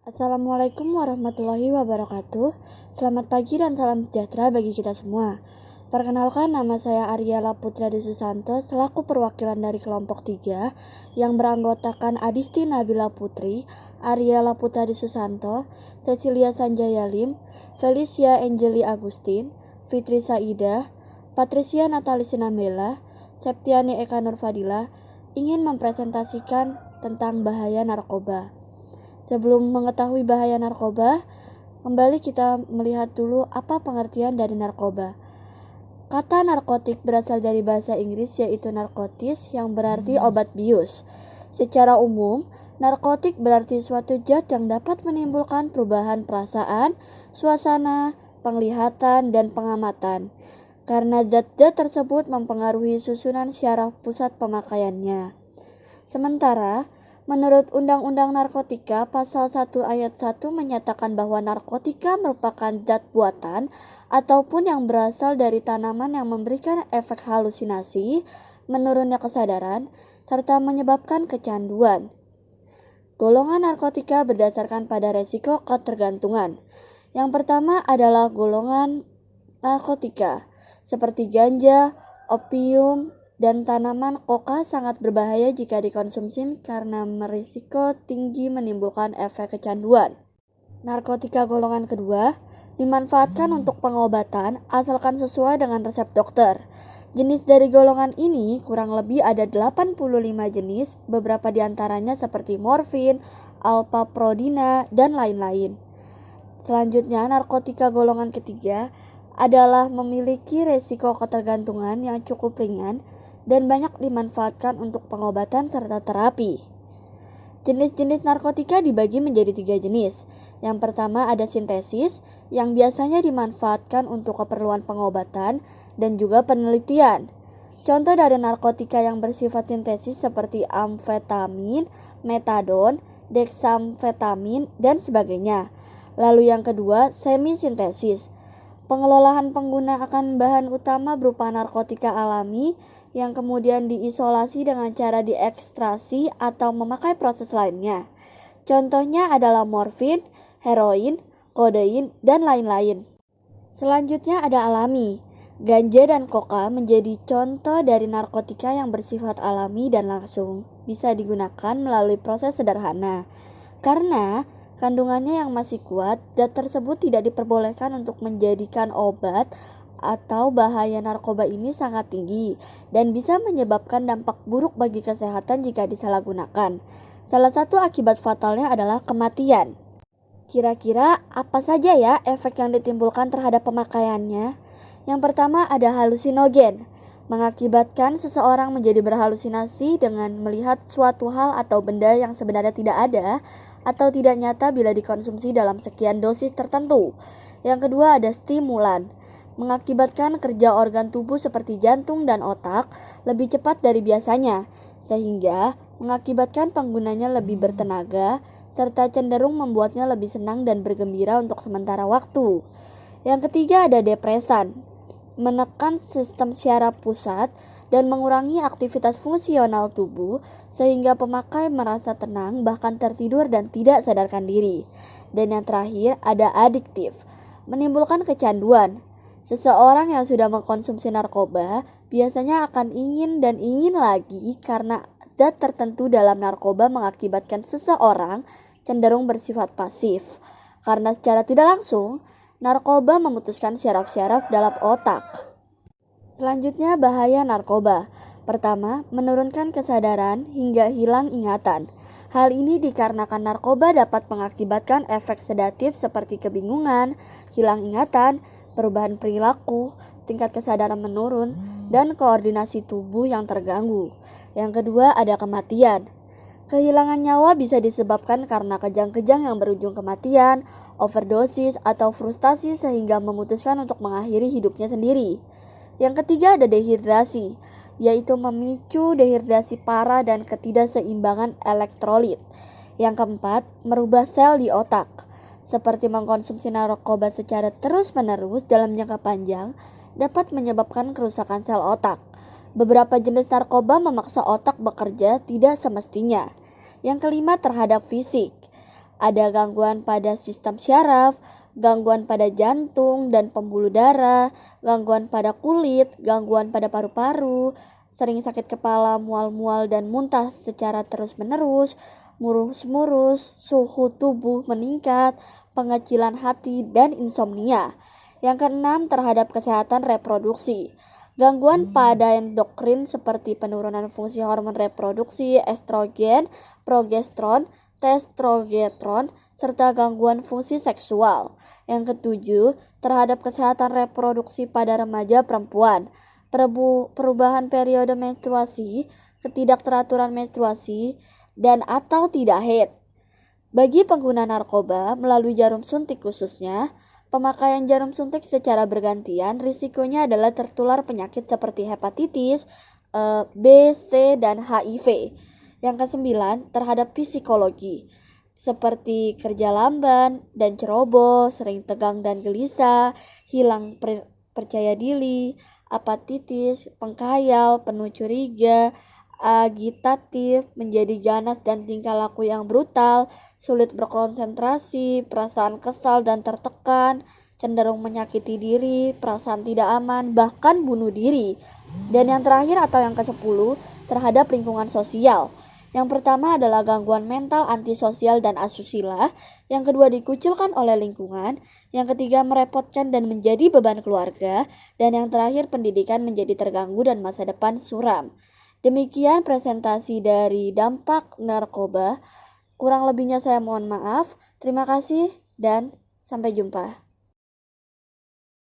Assalamualaikum warahmatullahi wabarakatuh. Selamat pagi dan salam sejahtera bagi kita semua. Perkenalkan, nama saya Ariela Putra Susanto selaku perwakilan dari kelompok 3 yang beranggotakan Adisti Nabila Putri, Ariela Putra Susanto, Cecilia Sanjaya Lim, Felicia Angeli Agustin, Fitri Saidah, Patricia Natali Sinambela, Septiani Eka Nurfadila ingin mempresentasikan tentang bahaya narkoba. Sebelum mengetahui bahaya narkoba, kembali kita melihat dulu apa pengertian dari narkoba. Kata narkotik berasal dari bahasa Inggris yaitu narkotis yang berarti obat bius. Secara umum, narkotik berarti suatu zat yang dapat menimbulkan perubahan perasaan, suasana, penglihatan, dan pengamatan. Karena zat-zat tersebut mempengaruhi susunan syaraf pusat pemakaiannya. Sementara, menurut Undang-Undang Narkotika Pasal 1 Ayat 1 menyatakan bahwa narkotika merupakan zat buatan ataupun yang berasal dari tanaman yang memberikan efek halusinasi, menurunnya kesadaran, serta menyebabkan kecanduan. Golongan narkotika berdasarkan pada resiko ketergantungan. Yang pertama adalah golongan narkotika, seperti ganja, opium, dan tanaman koka sangat berbahaya jika dikonsumsi karena berisiko tinggi menimbulkan efek kecanduan. Narkotika golongan kedua dimanfaatkan untuk pengobatan asalkan sesuai dengan resep dokter. Jenis dari golongan ini kurang lebih ada 85 jenis, beberapa diantaranya seperti morfin, alpaprodina, dan lain-lain. Selanjutnya, narkotika golongan ketiga adalah memiliki resiko ketergantungan yang cukup ringan dan banyak dimanfaatkan untuk pengobatan serta terapi. Jenis-jenis narkotika dibagi menjadi 3 jenis. Yang pertama ada sintesis, yang biasanya dimanfaatkan untuk keperluan pengobatan dan juga penelitian. Contoh dari narkotika yang bersifat sintesis seperti amfetamin, metadon, dexamfetamin, dan sebagainya. Lalu yang kedua, semi-sintesis. Pengelolaan pengguna akan bahan utama berupa narkotika alami yang kemudian diisolasi dengan cara diekstrasi atau memakai proses lainnya. Contohnya adalah morfin, heroin, kodein, dan lain-lain. Selanjutnya ada alami. Ganja dan koka menjadi contoh dari narkotika yang bersifat alami dan langsung bisa digunakan melalui proses sederhana. Karena kandungannya yang masih kuat, zat tersebut tidak diperbolehkan untuk menjadikan obat atau bahaya narkoba ini sangat tinggi dan bisa menyebabkan dampak buruk bagi kesehatan jika disalahgunakan. Salah satu akibat fatalnya adalah kematian. Kira-kira apa saja ya efek yang ditimbulkan terhadap pemakaiannya? Yang pertama ada halusinogen, mengakibatkan seseorang menjadi berhalusinasi dengan melihat suatu hal atau benda yang sebenarnya tidak ada atau tidak nyata bila dikonsumsi dalam sekian dosis tertentu. Yang kedua ada stimulan, mengakibatkan kerja organ tubuh seperti jantung dan otak lebih cepat dari biasanya, sehingga mengakibatkan penggunanya lebih bertenaga, serta cenderung membuatnya lebih senang dan bergembira untuk sementara waktu. Yang ketiga ada depresan, menekan sistem syaraf pusat dan mengurangi aktivitas fungsional tubuh sehingga pemakai merasa tenang bahkan tertidur dan tidak sadarkan diri. Dan yang terakhir ada adiktif, menimbulkan kecanduan. Seseorang yang sudah mengkonsumsi narkoba biasanya akan ingin dan ingin lagi karena zat tertentu dalam narkoba mengakibatkan seseorang cenderung bersifat pasif. Karena secara tidak langsung, narkoba memutuskan syaraf-syaraf dalam otak. Selanjutnya bahaya narkoba. Pertama, menurunkan kesadaran hingga hilang ingatan. Hal ini dikarenakan narkoba dapat mengakibatkan efek sedatif seperti kebingungan, hilang ingatan, perubahan perilaku, tingkat kesadaran menurun, dan koordinasi tubuh yang terganggu. Yang kedua ada kematian. Kehilangan nyawa bisa disebabkan karena kejang-kejang yang berujung kematian, overdosis, atau frustasi sehingga memutuskan untuk mengakhiri hidupnya sendiri. Yang ketiga ada dehidrasi, yaitu memicu dehidrasi parah dan ketidakseimbangan elektrolit. Yang keempat, merubah sel di otak. Seperti mengkonsumsi narkoba secara terus-menerus dalam jangka panjang dapat menyebabkan kerusakan sel otak. Beberapa jenis narkoba memaksa otak bekerja tidak semestinya. Yang kelima terhadap fisik. Ada gangguan pada sistem syaraf, gangguan pada jantung dan pembuluh darah, gangguan pada kulit, gangguan pada paru-paru, sering sakit kepala, mual-mual dan muntah secara terus-menerus, murus-murus, suhu tubuh meningkat, pengecilan hati, dan insomnia. Yang keenam, terhadap kesehatan reproduksi. Gangguan pada endokrin seperti penurunan fungsi hormon reproduksi, estrogen, progesteron, testosteron, serta gangguan fungsi seksual. Yang ketujuh, terhadap kesehatan reproduksi pada remaja perempuan. Perubahan periode menstruasi, ketidakteraturan menstruasi, dan atau tidak haid. Bagi pengguna narkoba melalui jarum suntik khususnya, pemakaian jarum suntik secara bergantian risikonya adalah tertular penyakit seperti hepatitis, B, C, dan HIV. Yang kesembilan, terhadap psikologi, seperti kerja lamban dan ceroboh, sering tegang dan gelisah, hilang percaya diri, apatitis, pengkhayal, penuh curiga, agitatif, menjadi ganas dan tingkah laku yang brutal, sulit berkonsentrasi, perasaan kesal dan tertekan, cenderung menyakiti diri, perasaan tidak aman, bahkan bunuh diri. Dan yang terakhir atau yang ke-10, terhadap lingkungan sosial. Yang pertama adalah gangguan mental, antisosial, dan asusila. Yang kedua, dikucilkan oleh lingkungan. Yang ketiga, merepotkan dan menjadi beban keluarga. Dan yang terakhir, pendidikan menjadi terganggu dan masa depan suram. Demikian presentasi dari dampak narkoba. Kurang lebihnya saya mohon maaf. Terima kasih dan sampai jumpa.